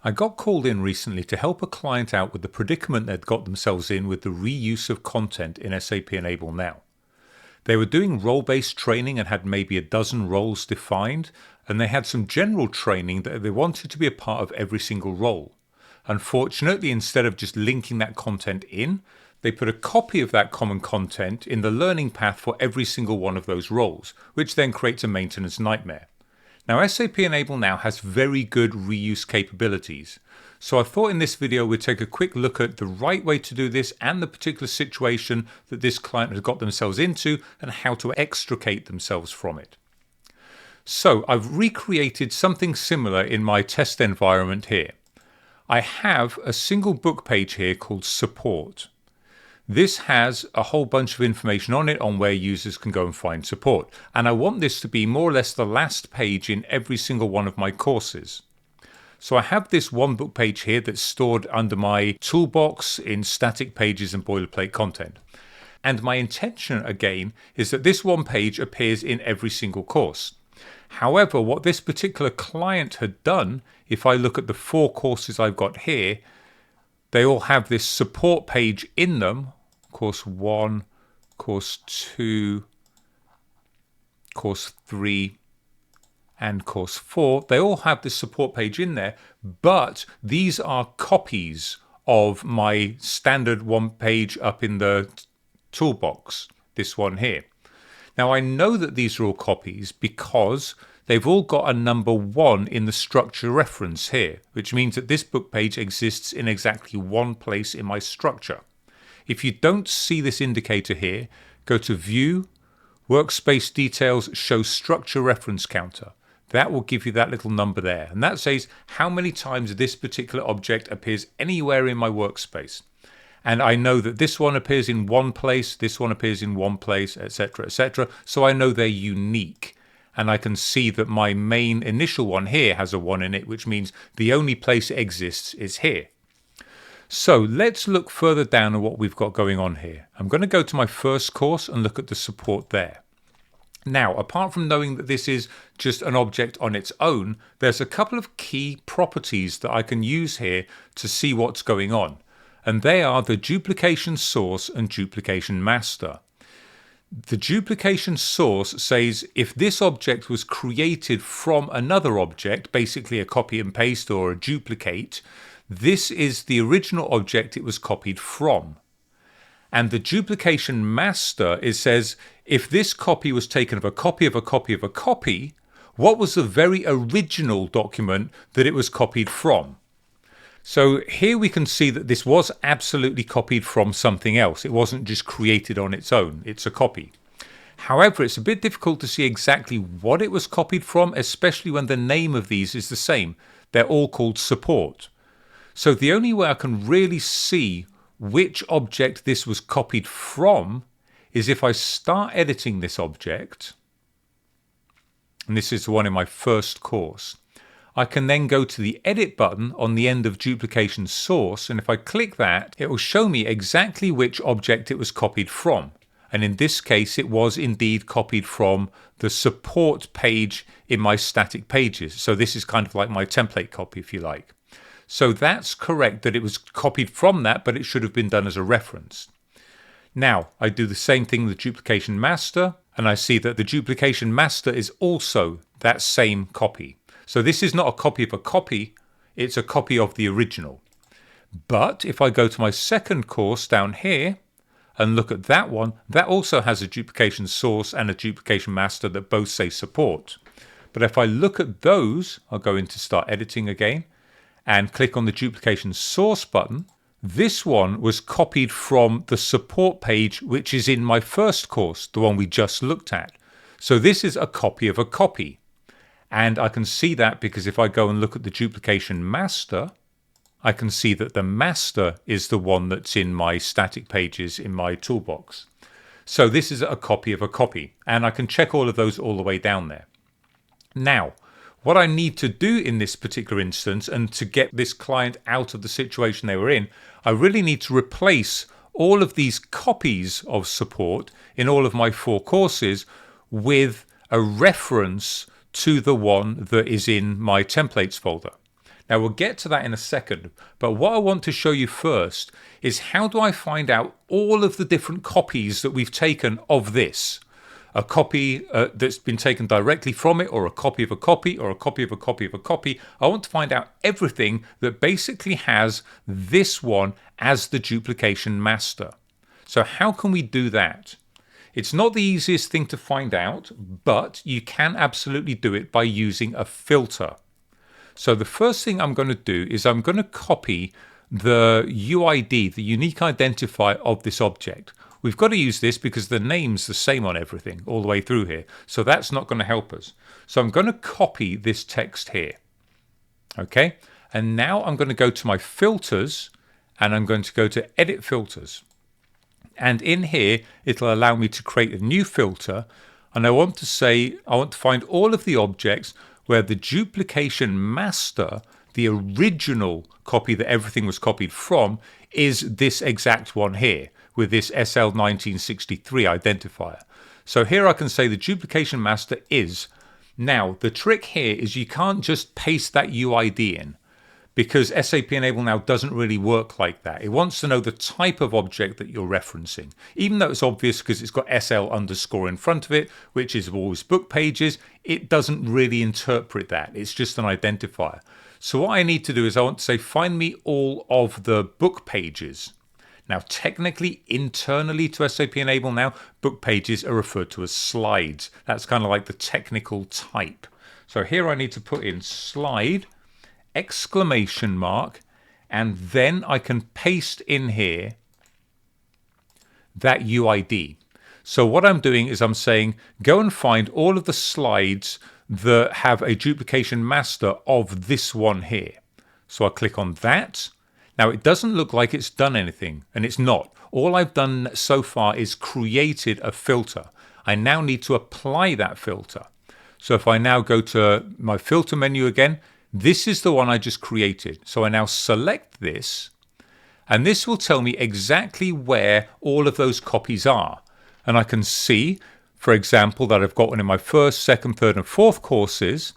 I got called in recently to help a client out with the predicament they'd got themselves in with the reuse of content in SAP Enable Now. They were doing role-based training and had maybe a dozen roles defined, and they had some general training that they wanted to be a part of every single role. Unfortunately, instead of just linking that content in, they put a copy of that common content in the learning path for every single one of those roles, which then creates a maintenance nightmare. Now, SAP Enable Now has very good reuse capabilities. So I thought in this video we'd take a quick look at the right way to do this and the particular situation that this client has got themselves into and how to extricate themselves from it. So I've recreated something similar in my test environment here. I have a single book page here called Support. This has a whole bunch of information on it on where users can go and find support. And I want this to be more or less the last page in every single one of my courses. So I have this one book page here that's stored under my toolbox in static pages and boilerplate content. And my intention again is that this one page appears in every single course. However, what this particular client had done, if I look at the 4 courses I've got here, they all have this support page in them. Course 1, Course 2, Course 3, and Course 4. They all have this support page in there, but these are copies of my standard one page up in the toolbox, this one here. Now I know that these are all copies because they've all got a number 1 in the structure reference here, which means that this book page exists in exactly one place in my structure. If you don't see this indicator here, go to View, Workspace Details, Show Structure Reference Counter. That will give you that little number there. And that says how many times this particular object appears anywhere in my workspace. And I know that this one appears in one place, this one appears in one place, etc., etc. So I know they're unique. And I can see that my main initial one here has a 1 in it, which means the only place it exists is here. So let's look further down at what we've got going on here. I'm going to go to my first course and look at the support there. Now, apart from knowing that this is just an object on its own, there's a couple of key properties that I can use here to see what's going on. And they are the Duplication Source and Duplication Master. The Duplication Source says if this object was created from another object, basically a copy and paste or a duplicate, this is the original object it was copied from. And the Duplication Master, it says, if this copy was taken of a copy of a copy of a copy, what was the very original document that it was copied from? So here we can see that this was absolutely copied from something else. It wasn't just created on its own. It's a copy. However, it's a bit difficult to see exactly what it was copied from, especially when the name of these is the same. They're all called support. So the only way I can really see which object this was copied from is if I start editing this object, and this is the one in my first course. I can then go to the edit button on the end of Duplication Source, and if I click that, it will show me exactly which object it was copied from. And in this case, it was indeed copied from the support page in my static pages. So this is kind of like my template copy, if you like. So that's correct that it was copied from that, but it should have been done as a reference. Now, I do the same thing with Duplication Master, and I see that the Duplication Master is also that same copy. So this is not a copy of a copy, it's a copy of the original. But if I go to my second course down here and look at that one, that also has a Duplication Source and a Duplication Master that both say support. But if I look at those, I'll go into Start Editing again, and click on the Duplication Source button. This one was copied from the support page, which is in my first course, the one we just looked at. So this is a copy of a copy. And I can see that because if I go and look at the Duplication Master, I can see that the master is the one that's in my static pages in my toolbox. So this is a copy of a copy. And I can check all of those all the way down there. Now, what I need to do in this particular instance, and to get this client out of the situation they were in, I really need to replace all of these copies of support in all of my 4 courses with a reference to the one that is in my templates folder. Now we'll get to that in a second, but what I want to show you first is how do I find out all of the different copies that we've taken of this? A copy that's been taken directly from it, or a copy of a copy, or a copy of a copy of a copy. I want to find out everything that basically has this one as the duplication master. So how can we do that? It's not the easiest thing to find out, but you can absolutely do it by using a filter. So the first thing I'm going to do is I'm going to copy the UID, the unique identifier of this object. We've got to use this because the name's the same on everything all the way through here. So that's not going to help us. So I'm going to copy this text here. Okay. And now I'm going to go to my filters and I'm going to go to edit filters. And in here, it'll allow me to create a new filter. And I want to find all of the objects where the duplication master, the original copy that everything was copied from, is this exact one here with this SL1963 identifier. So here I can say the duplication master is. Now, the trick here is you can't just paste that UID in, because SAP Enable Now doesn't really work like that. It wants to know the type of object that you're referencing. Even though it's obvious because it's got SL underscore in front of it, which is always book pages, it doesn't really interpret that. It's just an identifier. So what I need to do is I want to say, find me all of the book pages. Now, technically, internally to SAP Enable Now, book pages are referred to as slides. That's kind of like the technical type. So here I need to put in slide, exclamation mark, and then I can paste in here that UID. So what I'm doing is I'm saying, go and find all of the slides that have a duplication master of this one here. So I click on that. Now, it doesn't look like it's done anything, and it's not. All I've done so far is created a filter. I now need to apply that filter. So if I now go to my filter menu again, this is the one I just created. So I now select this, and this will tell me exactly where all of those copies are. And I can see, for example, that I've got one in my first, second, third, and fourth courses,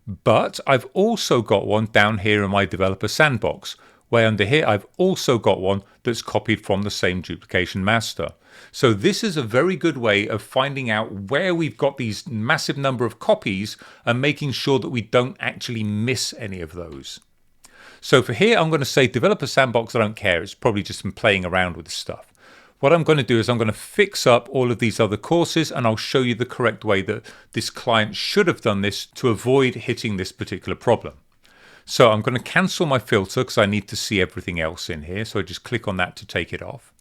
but I've also got one down here in my developer sandbox, where under here I've also got one that's copied from the same duplication master. So this is a very good way of finding out where we've got these massive number of copies and making sure that we don't actually miss any of those. So for here, I'm going to say developer sandbox, I don't care. It's probably just been playing around with this stuff. What I'm going to do is I'm going to fix up all of these other courses, and I'll show you the correct way that this client should have done this to avoid hitting this particular problem. So I'm going to cancel my filter because I need to see everything else in here. So I just click on that to take it off.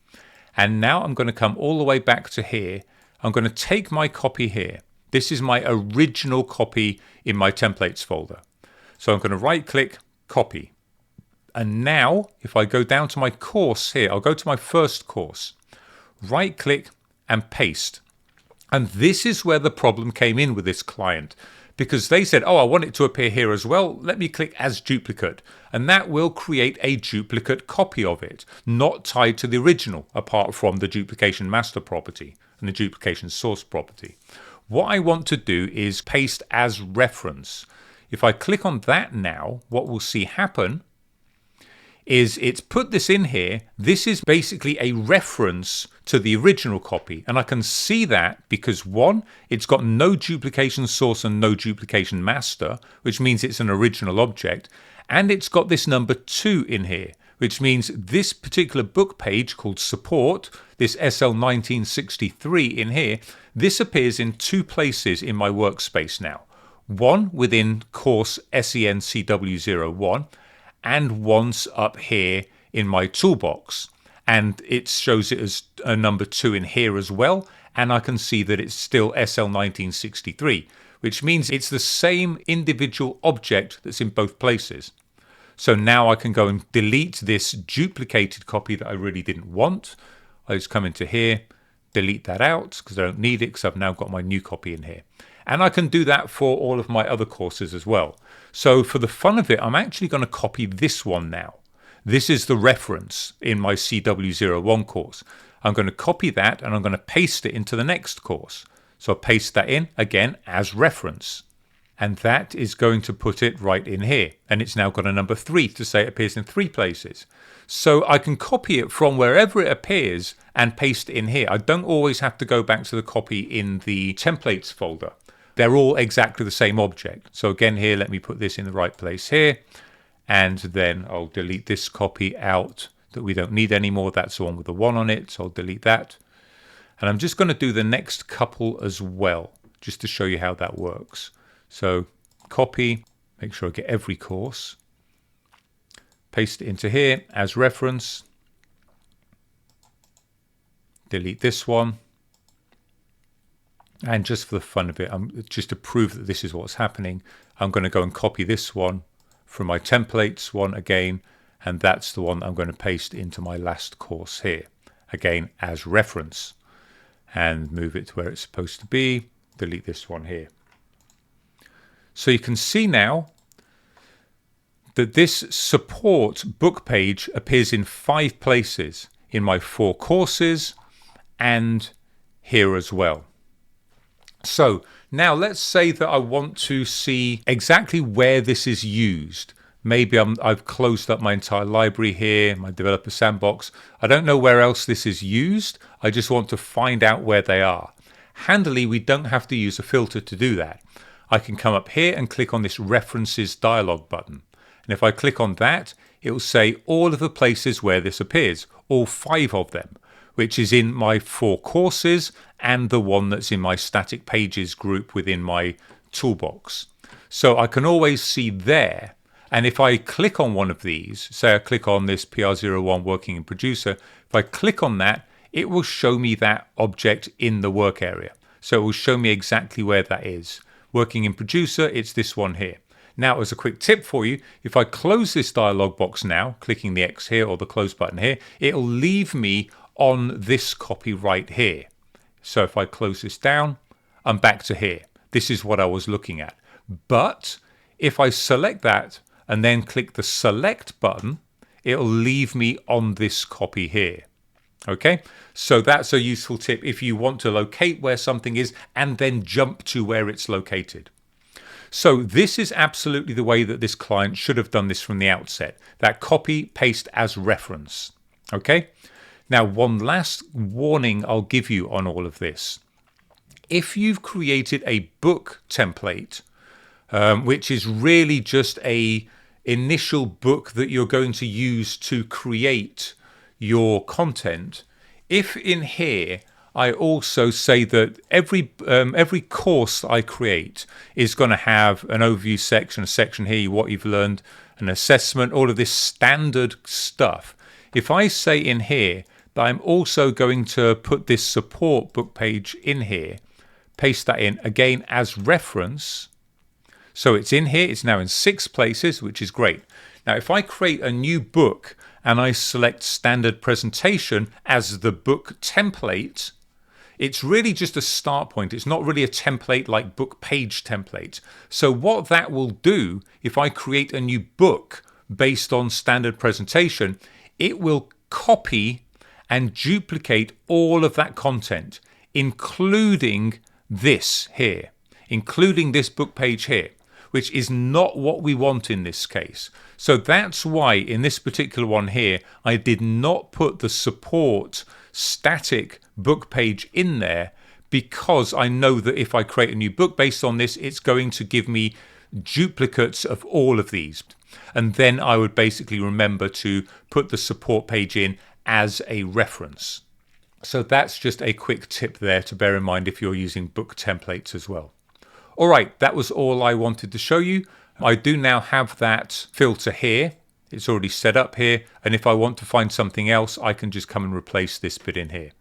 And now I'm going to come all the way back to here. I'm going to take my copy here. This is my original copy in my templates folder. So I'm going to right click, copy. And now if I go down to my course here, I'll go to my first course, right click and paste. And this is where the problem came in with this client, because they said, oh, I want it to appear here as well. Let me click as duplicate. And that will create a duplicate copy of it, not tied to the original, apart from the duplication master property and the duplication source property. What I want to do is paste as reference. If I click on that now, what we'll see happen is it's put this in here. This is basically a reference to the original copy. And I can see that because one, it's got no duplication source and no duplication master, which means it's an original object. And it's got this number 2 in here, which means this particular book page called support, this SL1963 in here, this appears in 2 places in my workspace now. One within course SENCW01, and once up here in my toolbox, and it shows it as a number 2 in here as well, and I can see that it's still SL1963, which means it's the same individual object that's in both places. So now I can go and delete this duplicated copy that I really didn't want. I just come into here, delete that out because I don't need it, because I've now got my new copy in here. And I can do that for all of my other courses as well. So for the fun of it, I'm actually going to copy this one now. This is the reference in my CW01 course. I'm going to copy that and I'm going to paste it into the next course. So I paste that in again as reference. and that is going to put it right in here. And it's now got a number 3 to say it appears in 3 places. So I can copy it from wherever it appears and paste it in here. I don't always have to go back to the copy in the templates folder. They're all exactly the same object. So again here, let me put this in the right place here. And then I'll delete this copy out that we don't need anymore. That's the one with the 1 on it. So I'll delete that. And I'm just going to do the next couple as well, just to show you how that works. So copy, make sure I get every course. Paste it into here as reference. Delete this one. And just for the fun of it, just to prove that this is what's happening, I'm going to go and copy this one from my templates one again, and that's the one that I'm going to paste into my last course here, again as reference, and move it to where it's supposed to be. Delete this one here. So you can see now that this support book page appears in 5 places, in my 4 courses and here as well. So now let's say that I want to see exactly where this is used. Maybe I've closed up my entire library here, my developer sandbox. I don't know where else this is used. I just want to find out where they are. Handily, we don't have to use a filter to do that. I can come up here and click on this references dialog button. And if I click on that, it will say all of the places where this appears, all 5 of them, which is in my 4 courses and the one that's in my static pages group within my toolbox. So I can always see there. And if I click on one of these, say I click on this PR01 working in producer, if I click on that, it will show me that object in the work area. So it will show me exactly where that is. Working in producer, it's this one here. Now, as a quick tip for you, if I close this dialog box now, clicking the X here or the close button here, it'll leave me on this copy right here. So if I close this down, I'm back to here. This is what I was looking at. But if I select that and then click the select button, it'll leave me on this copy here. Okay, so that's a useful tip if you want to locate where something is and then jump to where it's located. So this is absolutely the way that this client should have done this from the outset. That copy, paste as reference. Okay. Now, one last warning I'll give you on all of this. If you've created a book template, which is really just a initial book that you're going to use to create your content, if in here I also say that every course I create is going to have an overview section, a section here, what you've learned, an assessment, all of this standard stuff. If I say in here that I'm also going to put this support book page in here, paste that in again as reference. So it's in here, it's now in 6 places, which is great. Now, if I create a new book and I select standard presentation as the book template, it's really just a start point. It's not really a template like book page template. So what that will do, if I create a new book based on standard presentation, it will copy and duplicate all of that content, including this here, including this book page here, which is not what we want in this case. So that's why in this particular one here, I did not put the support static book page in there, because I know that if I create a new book based on this, it's going to give me duplicates of all of these. And then I would basically remember to put the support page in as a reference. So that's just a quick tip there to bear in mind if you're using book templates as well. All right, that was all I wanted to show you. I do now have that filter here. It's already set up here. And if I want to find something else, I can just come and replace this bit in here.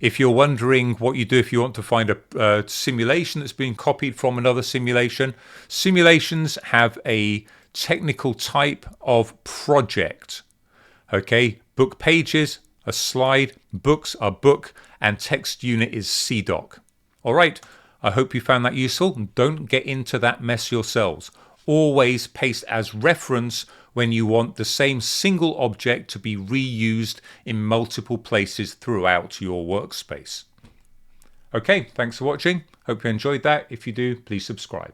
If you're wondering what you do if you want to find a simulation that's been copied from another simulation, simulations have a technical type of project. Okay, book pages, a slide, books are book, and text unit is CDoc. All right, I hope you found that useful. Don't get into that mess yourselves. Always paste as reference when you want the same single object to be reused in multiple places throughout your workspace. Okay, thanks for watching. Hope you enjoyed that. If you do, please subscribe.